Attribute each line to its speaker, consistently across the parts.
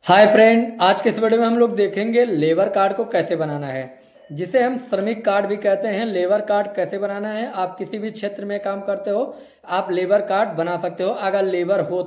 Speaker 1: Hi friend, आज के इस वीडियो में हम लोग देखेंगे लेबर कार्ड को कैसे बनाना है, जिसे हम श्रमिक कार्ड भी कहते हैं। लेबर कार्ड कैसे बनाना है, आप किसी भी क्षेत्र में काम करते हो आप लेबर कार्ड बना सकते हो अगर लेबर हो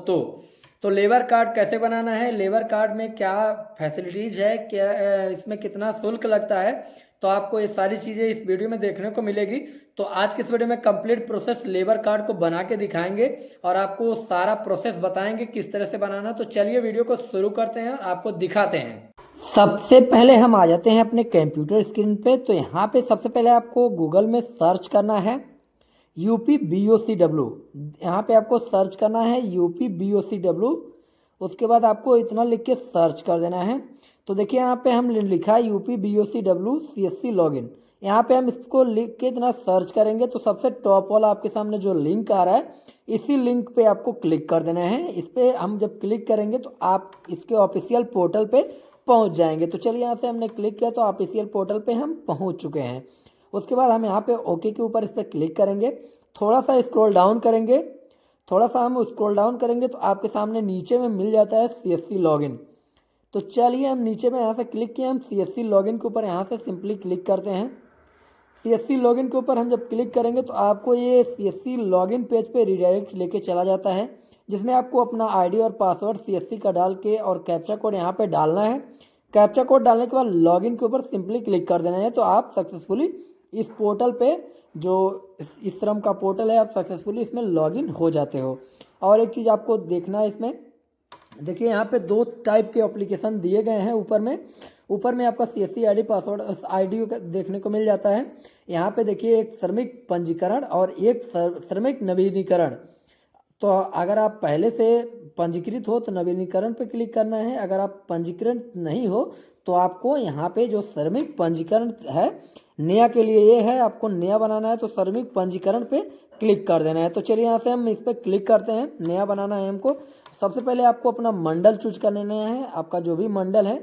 Speaker 1: तो लेबर कार्ड कैसे बनाना है, लेबर कार्ड में क्या फैसिलिटीज है, क्या इसमें कितना शुल्क लगता है, तो आपको ये सारी चीज़ें इस वीडियो में देखने को मिलेगी। तो आज के इस वीडियो में कंप्लीट प्रोसेस लेबर कार्ड को बना के दिखाएंगे और आपको सारा प्रोसेस बताएंगे किस तरह से बनाना। तो चलिए वीडियो को शुरू करते हैं और आपको दिखाते हैं। सबसे पहले हम आ जाते हैं अपने कंप्यूटर स्क्रीन पे। तो यहाँ पे सबसे पहले आपको गूगल में सर्च करना है UPBOCW। यहाँ पे आपको सर्च करना है UPBOCW। उसके बाद आपको इतना लिख के सर्च कर देना है। तो देखिए यहाँ पे हम लिखा है UPBOCW CSC लॉगिन। यहाँ पे हम इसको लिख के इतना सर्च करेंगे तो सबसे टॉप वाला आपके सामने जो लिंक आ रहा है, इसी लिंक पे आपको क्लिक कर देना है। इस पर हम जब क्लिक करेंगे तो आप इसके ऑफिशियल पोर्टल पे पहुंच जाएंगे। तो चलिए यहाँ से हमने क्लिक किया तो ऑफिशियल पोर्टल पे हम पहुंच चुके हैं। उसके बाद हम यहाँ पे ओके के ऊपर इस पर क्लिक करेंगे, थोड़ा सा स्क्रॉल डाउन करेंगे। थोड़ा सा हम स्क्रॉल डाउन करेंगे तो आपके सामने नीचे में मिल जाता है CSC लॉगिन। तो चलिए हम नीचे में यहाँ से क्लिक किए, हम CSC लॉगिन के ऊपर यहाँ से सिंपली क्लिक करते हैं। CSC लॉगिन के ऊपर हम जब क्लिक करेंगे तो आपको ये CSC लॉगिन पेज पे रिडायरेक्ट लेके चला जाता है, जिसमें आपको अपना आईडी और पासवर्ड CSC का डाल के और कैप्चा कोड यहाँ पे डालना है। कैप्चा कोड डालने के बाद लॉगिन के ऊपर सिंपली क्लिक कर देना है। तो आप सक्सेसफुली इस पोर्टल पे, जो इस श्रम का पोर्टल है, आप सक्सेसफुली इसमें लॉगिन हो जाते हो। और एक चीज़ आपको देखना है इसमें, देखिए यहाँ पे दो टाइप के एप्लीकेशन दिए गए हैं। ऊपर में आपका CSC आईडी पासवर्ड आईडी देखने को मिल जाता है। यहाँ पे देखिए एक श्रमिक पंजीकरण और एक श्रमिक नवीनीकरण। तो अगर आप पहले से पंजीकृत हो तो नवीनीकरण पे क्लिक करना है, अगर आप पंजीकृत नहीं हो तो आपको यहाँ पे जो श्रमिक पंजीकरण है, नया के लिए ये है, आपको नया बनाना है तो श्रमिक पंजीकरण पे क्लिक कर देना है। तो चलिए यहाँ से हम इस पर क्लिक करते हैं, नया बनाना है हमको। सबसे पहले आपको अपना मंडल चूज कर लेना है, आपका जो भी मंडल है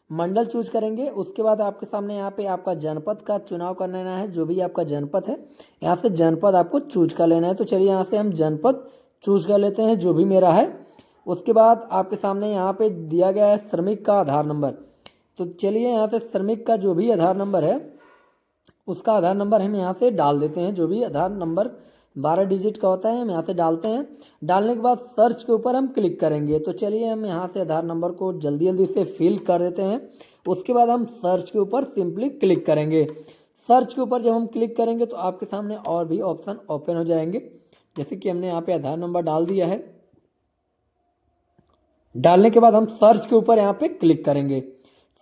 Speaker 1: मंडल चूज करेंगे। उसके बाद आपके सामने यहाँ पे आपका जनपद का चुनाव कर लेना है, जो भी आपका जनपद है यहाँ से जनपद आपको चूज कर लेना है। तो चलिए यहाँ से हम जनपद चूज कर लेते हैं, जो भी मेरा है। उसके बाद आपके सामने यहाँ पे दिया गया है श्रमिक का आधार नंबर। तो चलिए यहाँ से श्रमिक का जो भी आधार नंबर है उसका आधार नंबर हम यहाँ से डाल देते हैं। जो भी आधार नंबर 12 डिजिट का होता है हम यहाँ से डालते हैं। डालने के बाद सर्च के ऊपर हम क्लिक करेंगे। तो चलिए हम यहाँ से आधार नंबर को जल्दी जल्दी से फिल कर देते हैं। उसके बाद हम सर्च के ऊपर सिंपली क्लिक करेंगे। सर्च के ऊपर जब हम क्लिक करेंगे तो आपके सामने और भी ऑप्शन ओपन हो जाएंगे। जैसे कि हमने यहाँ पे आधार नंबर डाल दिया है। डालने के बाद हम सर्च के ऊपर यहाँ पे क्लिक करेंगे।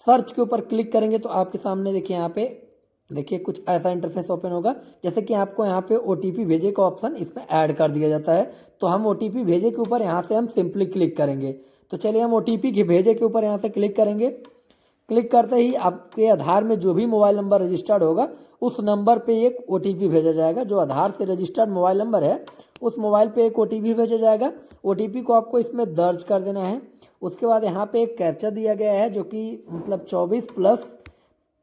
Speaker 1: सर्च के ऊपर क्लिक करेंगे तो आपके सामने देखिए यहाँ पे देखिए कुछ ऐसा इंटरफेस ओपन होगा। जैसे कि आपको यहाँ पे OTP भेजे का ऑप्शन इसमें ऐड कर दिया जाता है। तो हम OTP भेजे के ऊपर यहाँ से हम सिंपली क्लिक करेंगे। तो चलिए हम OTP के भेजे के ऊपर यहाँ से क्लिक करेंगे। क्लिक करते ही आपके आधार में जो भी मोबाइल नंबर रजिस्टर्ड होगा उस नंबर पे एक OTP भेजा जाएगा। जो आधार से रजिस्टर्ड मोबाइल नंबर है उस मोबाइल पे एक OTP भेजा जाएगा। OTP को आपको इसमें दर्ज कर देना है। उसके बाद यहाँ पे एक कैप्चा दिया गया है, जो कि मतलब 24 +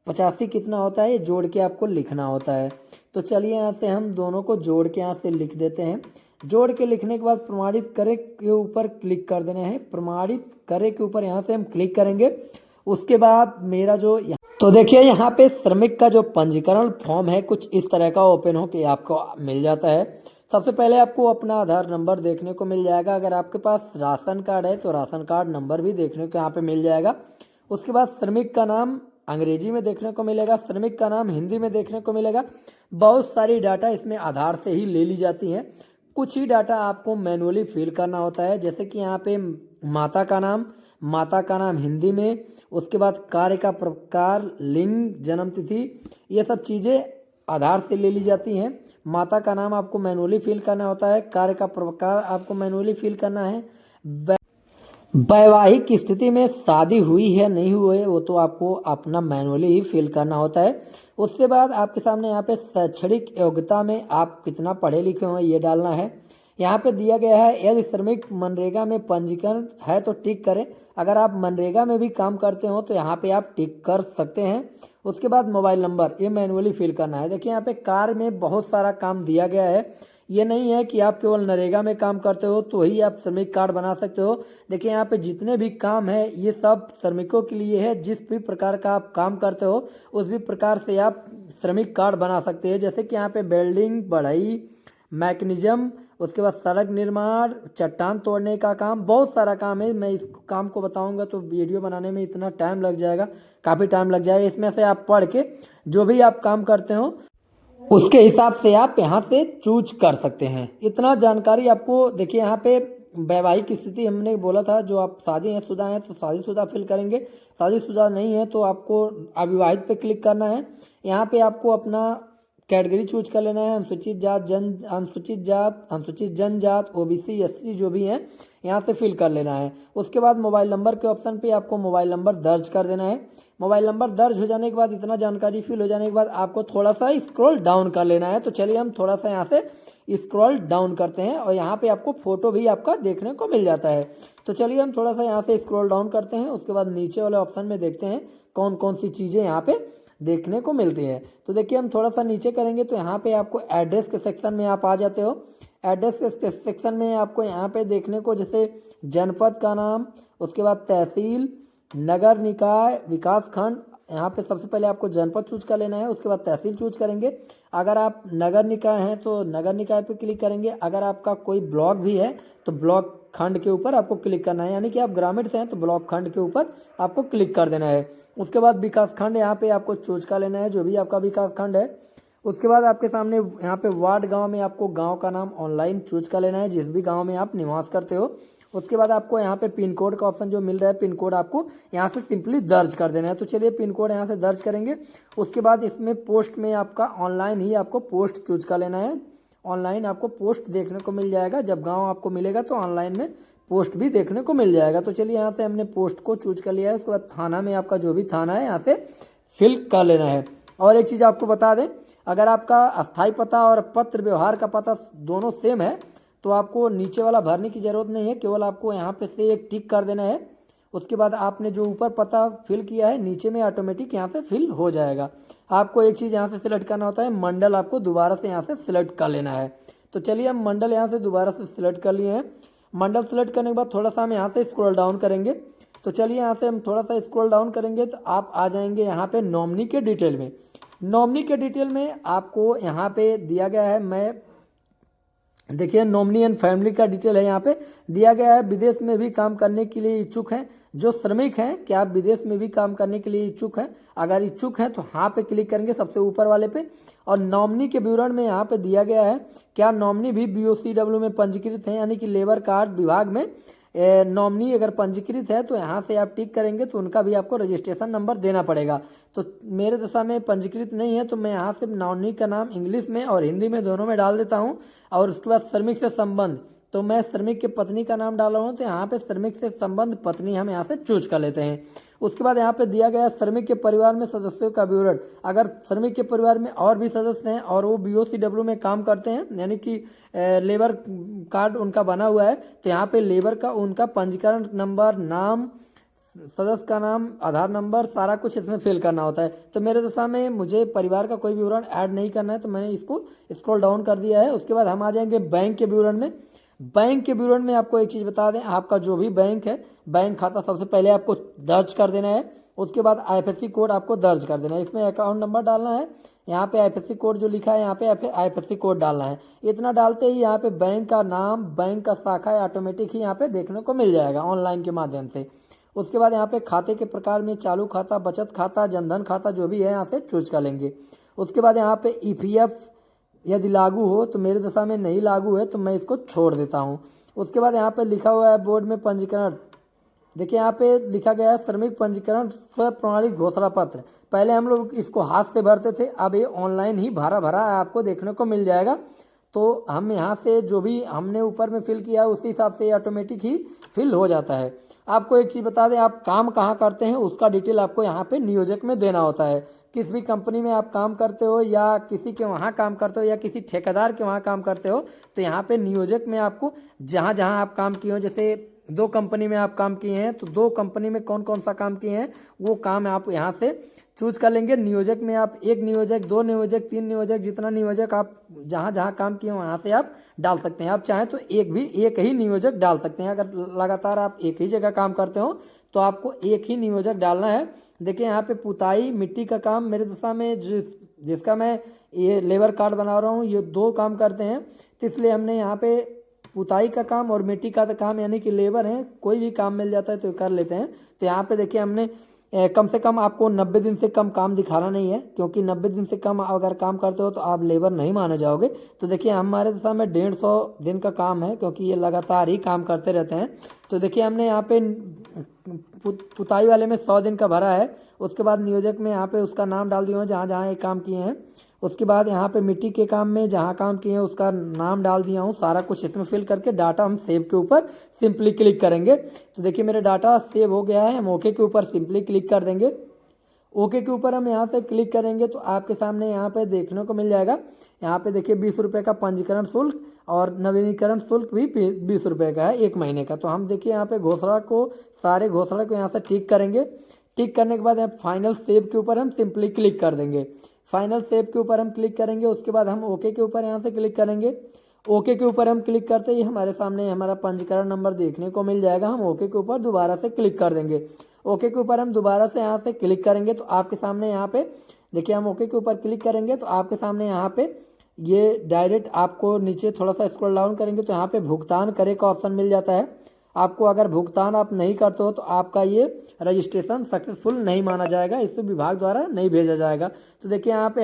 Speaker 1: 85 कितना होता है, ये जोड़ के आपको लिखना होता है। तो चलिए यहाँ से हम दोनों को जोड़ के यहाँ से लिख देते हैं। जोड़ के लिखने के बाद प्रमाणित करे के ऊपर क्लिक कर देना है। प्रमाणित करे के ऊपर यहाँ से हम क्लिक करेंगे। उसके बाद मेरा जो तो देखिए यहाँ पे श्रमिक का जो पंजीकरण फॉर्म है कुछ इस तरह का ओपन हो के आपको मिल जाता है। सबसे पहले आपको अपना आधार नंबर देखने को मिल जाएगा। अगर आपके पास राशन कार्ड है तो राशन कार्ड नंबर भी देखने को यहाँ पे मिल जाएगा। उसके बाद श्रमिक का नाम अंग्रेजी में देखने को मिलेगा, श्रमिक का नाम हिंदी में देखने को मिलेगा। बहुत सारी डाटा इसमें आधार से ही ले ली जाती हैं। कुछ ही डाटा आपको मैनुअली फिल करना होता है। जैसे कि यहाँ पे माता का नाम हिंदी में, उसके बाद कार्य का प्रकार, लिंग, जन्म तिथि, ये सब चीज़ें आधार से ले ली जाती हैं। माता का नाम आपको मैनुअली फिल करना होता है, कार्य का प्रकार आपको मैनुअली फिल करना है, वैवाहिक स्थिति में शादी हुई है नहीं हुई है वो तो आपको अपना मैनुअली ही फिल करना होता है। उसके बाद आपके सामने यहाँ पे शैक्षणिक योग्यता में आप कितना पढ़े लिखे हो ये डालना है। यहाँ पे दिया गया है यदि श्रमिक मनरेगा में पंजीकरण है तो टिक करें। अगर आप मनरेगा में भी काम करते हो तो यहाँ पे आप टिक कर सकते हैं। उसके बाद मोबाइल नंबर ये मैनुअली फिल करना है। देखिए यहाँ पे कार में बहुत सारा काम दिया गया है। ये नहीं है कि आप केवल नरेगा में काम करते हो तो ही आप श्रमिक कार्ड बना सकते हो। देखिए यहाँ पे जितने भी काम है ये सब श्रमिकों के लिए है। जिस भी प्रकार का आप काम करते हो उस भी प्रकार से आप श्रमिक कार्ड बना सकते हैं। जैसे कि यहाँ पे वेल्डिंग, बढ़ई, मैकेनिज्म, उसके बाद सड़क निर्माण, चट्टान तोड़ने का काम, बहुत सारा काम है। मैं इस काम को बताऊंगा तो वीडियो बनाने में इतना टाइम लग जाएगा, काफ़ी टाइम लग जाएगा। इसमें से आप पढ़ के जो भी आप काम करते हो उसके हिसाब से आप यहाँ से चूज कर सकते हैं। इतना जानकारी आपको, देखिए यहाँ पे वैवाहिक स्थिति हमने बोला था, जो आप शादीशुदा हैं तो शादीशुदा फिल करेंगे, शादीशुदा नहीं है तो आपको अविवाहित पे क्लिक करना है। यहाँ पे आपको अपना कैटेगरी चूज कर लेना है, अनुसूचित जात, अनुसूचित जनजात, ओबीसी, एससी जो भी हैं यहाँ से फिल कर लेना है। उसके बाद मोबाइल नंबर के ऑप्शन पे आपको मोबाइल नंबर दर्ज कर देना है। मोबाइल नंबर दर्ज हो जाने के बाद, इतना जानकारी फिल हो जाने के बाद आपको थोड़ा सा स्क्रॉल डाउन कर लेना है। तो चलिए हम थोड़ा सा यहाँ से स्क्रॉल डाउन करते हैं और यहाँ पे आपको फोटो भी आपका देखने को मिल जाता है। तो चलिए हम थोड़ा सा यहाँ से स्क्रॉल डाउन करते हैं। उसके बाद नीचे वाले ऑप्शन में देखते हैं कौन कौन सी चीज़ें यहाँ पे देखने को मिलती है। तो देखिए हम थोड़ा सा नीचे करेंगे तो यहाँ पे आपको एड्रेस के सेक्शन में आप आ जाते हो। एड्रेस के सेक्शन में आपको यहाँ पे देखने को जैसे जनपद का नाम, उसके बाद तहसील, नगर निकाय, विकास खंड, यहाँ पे सबसे पहले आपको जनपद चूज कर लेना है। उसके बाद तहसील चूज करेंगे। अगर आप नगर निकाय हैं तो नगर निकाय पे क्लिक करेंगे। अगर आपका कोई ब्लॉक भी है तो ब्लॉक खंड के ऊपर आपको क्लिक करना है, यानी कि आप ग्रामीण से हैं तो ब्लॉक खंड के ऊपर आपको क्लिक कर देना है। उसके बाद विकास खंड यहाँ पे आपको चूज कर लेना है, जो भी आपका विकास खंड है। उसके बाद आपके सामने यहाँ पे वार्ड, गांव में आपको गांव का नाम ऑनलाइन चूज कर लेना है, जिस भी गांव में आप निवास करते हो। उसके बाद आपको यहाँ पे पिन कोड का ऑप्शन जो मिल रहा है, पिन कोड आपको यहाँ से सिंपली दर्ज कर देना है। तो चलिए पिन कोड यहाँ से दर्ज करेंगे। उसके बाद इसमें पोस्ट में आपका ऑनलाइन ही आपको पोस्ट चूज कर लेना है। ऑनलाइन आपको पोस्ट देखने को मिल जाएगा, जब गांव आपको मिलेगा तो ऑनलाइन में पोस्ट भी देखने को मिल जाएगा। तो चलिए यहाँ से हमने पोस्ट को चूज कर लिया है। उसके बाद थाना में आपका जो भी थाना है यहाँ से फिल कर लेना है। और एक चीज़ आपको बता दें, अगर आपका अस्थाई पता और पत्र व्यवहार का पता दोनों सेम है तो आपको नीचे वाला भरने की ज़रूरत नहीं है, केवल आपको यहाँ पे से एक टिक कर देना है। उसके बाद आपने जो ऊपर पता फिल किया है नीचे में ऑटोमेटिक यहाँ से फिल हो जाएगा। आपको एक चीज़ यहाँ से सिलेक्ट करना होता है, मंडल आपको दोबारा से यहाँ से सिलेक्ट कर लेना है। तो चलिए हम मंडल यहाँ से दोबारा से सिलेक्ट कर लिए हैं। मंडल सेलेक्ट करने के बाद थोड़ा सा हम यहाँ से स्क्रॉल डाउन करेंगे। तो चलिए यहाँ से हम थोड़ा सा स्क्रॉल डाउन करेंगे तो आप आ जाएंगे यहाँ पे नॉमिनी के डिटेल में। नॉमिनी के डिटेल में आपको यहाँ पे दिया गया है, मैं देखिए नॉमिनी एंड फैमिली का डिटेल है यहाँ पे दिया गया है। विदेश में भी काम करने के लिए इच्छुक हैं जो श्रमिक हैं, क्या आप विदेश में भी काम करने के लिए इच्छुक हैं? अगर इच्छुक हैं तो हाँ पे क्लिक करेंगे सबसे ऊपर वाले पे। और नॉमिनी के विवरण में यहाँ पे दिया गया है, क्या नॉमिनी भी BOCW में पंजीकृत हैं, यानी कि लेबर कार्ड विभाग में नॉमिनी अगर पंजीकृत है तो यहाँ से आप टिक करेंगे तो उनका भी आपको रजिस्ट्रेशन नंबर देना पड़ेगा। तो मेरे दशा में पंजीकृत नहीं है तो मैं यहाँ से नॉमिनी का नाम इंग्लिश में और हिंदी में दोनों में डाल देता हूँ। और उसके बाद श्रमिक से संबंध, तो मैं श्रमिक के पत्नी का नाम डाला हूँ तो यहाँ पे श्रमिक से संबंध पत्नी हम यहाँ से चूज कर लेते हैं। उसके बाद यहाँ पे दिया गया है श्रमिक के परिवार में सदस्यों का विवरण। अगर श्रमिक के परिवार में और भी सदस्य हैं और वो BOCW में काम करते हैं, यानी कि लेबर कार्ड उनका बना हुआ है, तो यहाँ पे लेबर का उनका पंजीकरण नंबर, नाम, सदस्य का नाम, आधार नंबर, सारा कुछ इसमें फिल करना होता है। तो मेरे दशा में मुझे परिवार का कोई विवरण ऐड नहीं करना है तो मैंने इसको स्क्रॉल डाउन कर दिया है। उसके बाद हम आ जाएंगे बैंक के विवरण में। बैंक के विवरण में आपको एक चीज़ बता दें, आपका जो भी बैंक है, बैंक खाता सबसे पहले आपको दर्ज कर देना है। उसके बाद IFSC कोड आपको दर्ज कर देना है। इसमें अकाउंट नंबर डालना है, यहाँ पे IFSC कोड जो लिखा है यहाँ पे IFSC कोड डालना है। इतना डालते ही यहाँ पे बैंक का नाम, बैंक का शाखा ऑटोमेटिक ही यहाँ पे देखने को मिल जाएगा ऑनलाइन के माध्यम से। उसके बाद यहाँ पे खाते के प्रकार में चालू खाता, बचत खाता, जनधन खाता जो भी है यहाँ से चूज कर लेंगे। उसके बाद यहाँ पे EPF यदि लागू हो, तो मेरे दशा में नहीं लागू है तो मैं इसको छोड़ देता हूँ। उसके बाद यहाँ पे लिखा हुआ है बोर्ड में पंजीकरण, देखिए यहाँ पे लिखा गया है श्रमिक पंजीकरण स्व प्रणाली घोषणा पत्र। पहले हम लोग इसको हाथ से भरते थे, अब ये ऑनलाइन ही भरा आपको देखने को मिल जाएगा। तो हम यहाँ से जो भी हमने ऊपर में फिल किया उसी हिसाब से ऑटोमेटिक ही फिल हो जाता है। आपको एक चीज़ बता दें, आप काम कहाँ करते हैं उसका डिटेल आपको यहाँ पे नियोजक में देना होता है। किस भी कंपनी में आप काम करते हो या किसी के वहाँ काम करते हो या किसी ठेकेदार के वहाँ काम करते हो, तो यहाँ पे नियोजक में आपको जहाँ जहाँ आप काम किए हो, जैसे 2 कंपनी में आप काम किए हैं तो 2 कंपनी में कौन कौन सा काम किए हैं वो काम आप यहाँ से चूज कर लेंगे। नियोजक में आप 1 नियोजक, 2 नियोजक, 3 नियोजक, जितना नियोजक आप जहाँ जहाँ काम किए वहाँ से आप डाल सकते हैं। आप चाहें तो एक ही नियोजक डाल सकते हैं। अगर लगातार आप एक ही जगह काम करते हो तो आपको एक ही नियोजक डालना है। देखिए यहाँ पे पुताई मिट्टी का काम मेरे दशा में जिसका मैं ये लेबर कार्ड बना रहा हूँ, ये 2 काम करते हैं, तो इसलिए हमने यहाँ पे पुताई का काम और मिट्टी का काम यानी कि लेबर है, कोई भी काम मिल जाता है तो कर लेते हैं। तो यहाँ पे देखिए हमने कम से कम आपको 90 दिन से कम काम दिखाना नहीं है, क्योंकि 90 दिन से कम अगर काम करते हो तो आप लेबर नहीं माने जाओगे। तो देखिए हमारे दशा में 150 दिन का काम है, क्योंकि ये लगातार ही काम करते रहते हैं। तो देखिए हमने यहाँ पे पुताई वाले में 100 दिन का भरा है। उसके बाद नियोजक में यहाँ पे उसका नाम डाल दिया है जहाँ जहाँ ये काम किए हैं। उसके बाद यहाँ पे मिट्टी के काम में जहाँ काम किए हैं उसका नाम डाल दिया हूँ। सारा कुछ इसमें फिल करके डाटा हम सेव के ऊपर सिंपली क्लिक करेंगे। तो देखिए मेरा डाटा सेव हो गया है। हम ओके के ऊपर सिंपली क्लिक कर देंगे। ओके के ऊपर हम यहाँ से क्लिक करेंगे तो आपके सामने यहाँ पे देखने को मिल जाएगा। यहाँ पे देखिए 20 रुपये का पंजीकरण शुल्क और नवीनीकरण शुल्क भी 20 रुपये का है 1 महीने का। तो हम देखिए यहाँ पे सारे घोषणा को यहाँ से टिक करेंगे। टिक करने के बाद यहाँ फाइनल सेव के ऊपर हम सिंपली क्लिक कर देंगे। फाइनल सेव के ऊपर हम क्लिक करेंगे। उसके बाद हम ओके के ऊपर यहाँ से क्लिक करेंगे। ओके के ऊपर हम क्लिक करते ही हमारे सामने हमारा पंजीकरण नंबर देखने को मिल जाएगा। हम ओके के ऊपर दोबारा से क्लिक कर देंगे। ओके के ऊपर हम दोबारा से यहाँ से क्लिक करेंगे तो आपके सामने यहाँ पे देखिए हम ओके के ऊपर क्लिक करेंगे तो आपके सामने यहाँ पे ये डायरेक्ट आपको नीचे थोड़ा सा स्क्रॉल डाउन करेंगे तो यहाँ पे भुगतान करे का ऑप्शन मिल जाता है। आपको अगर भुगतान आप नहीं करते हो तो आपका ये रजिस्ट्रेशन सक्सेसफुल नहीं माना जाएगा, इसको विभाग द्वारा नहीं भेजा जाएगा। तो देखिए यहाँ पे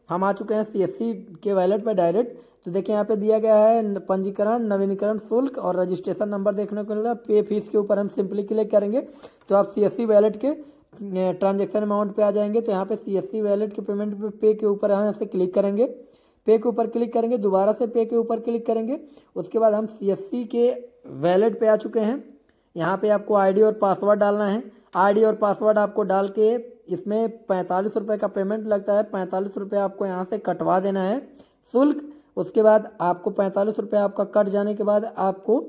Speaker 1: हम आ चुके हैं CSC के वैलेट पे डायरेक्ट। तो देखिए यहाँ पे दिया गया है पंजीकरण, नवीनीकरण शुल्क और रजिस्ट्रेशन नंबर देखने को मिल रहा है। पे फीस के ऊपर हम सिंपली क्लिक करेंगे तो आप CSC वैलेट के ट्रांजेक्शन अमाउंट पे आ जाएंगे। तो यहाँ पे CSC वैलेट के पेमेंट पे के ऊपर हम ऐसे क्लिक करेंगे। पे के ऊपर क्लिक करेंगे, दोबारा से पे के ऊपर क्लिक करेंगे। उसके बाद हम CSC के वैलेट पे आ चुके हैं। यहाँ पे आपको ID और पासवर्ड डालना है। ID और पासवर्ड आपको डाल के इसमें 45 रुपये का पेमेंट लगता है। 45 रुपये आपको यहाँ से कटवा देना है शुल्क। उसके बाद आपको 45 रुपये आपका कट जाने के बाद आपको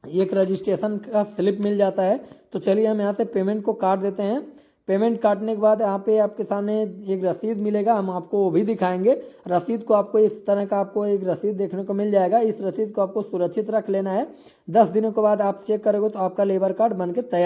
Speaker 1: एक रजिस्ट्रेशन का स्लिप मिल जाता है। तो चलिए हम यहाँ से पेमेंट को काट देते हैं। पेमेंट काटने के बाद यहाँ पे आपके सामने एक रसीद मिलेगा, हम आपको वो भी दिखाएंगे। रसीद को आपको इस तरह का आपको एक रसीद देखने को मिल जाएगा। इस रसीद को आपको सुरक्षित रख लेना है। 10 दिनों के बाद आप चेक करोगे तो आपका लेबर कार्ड बन के तैयार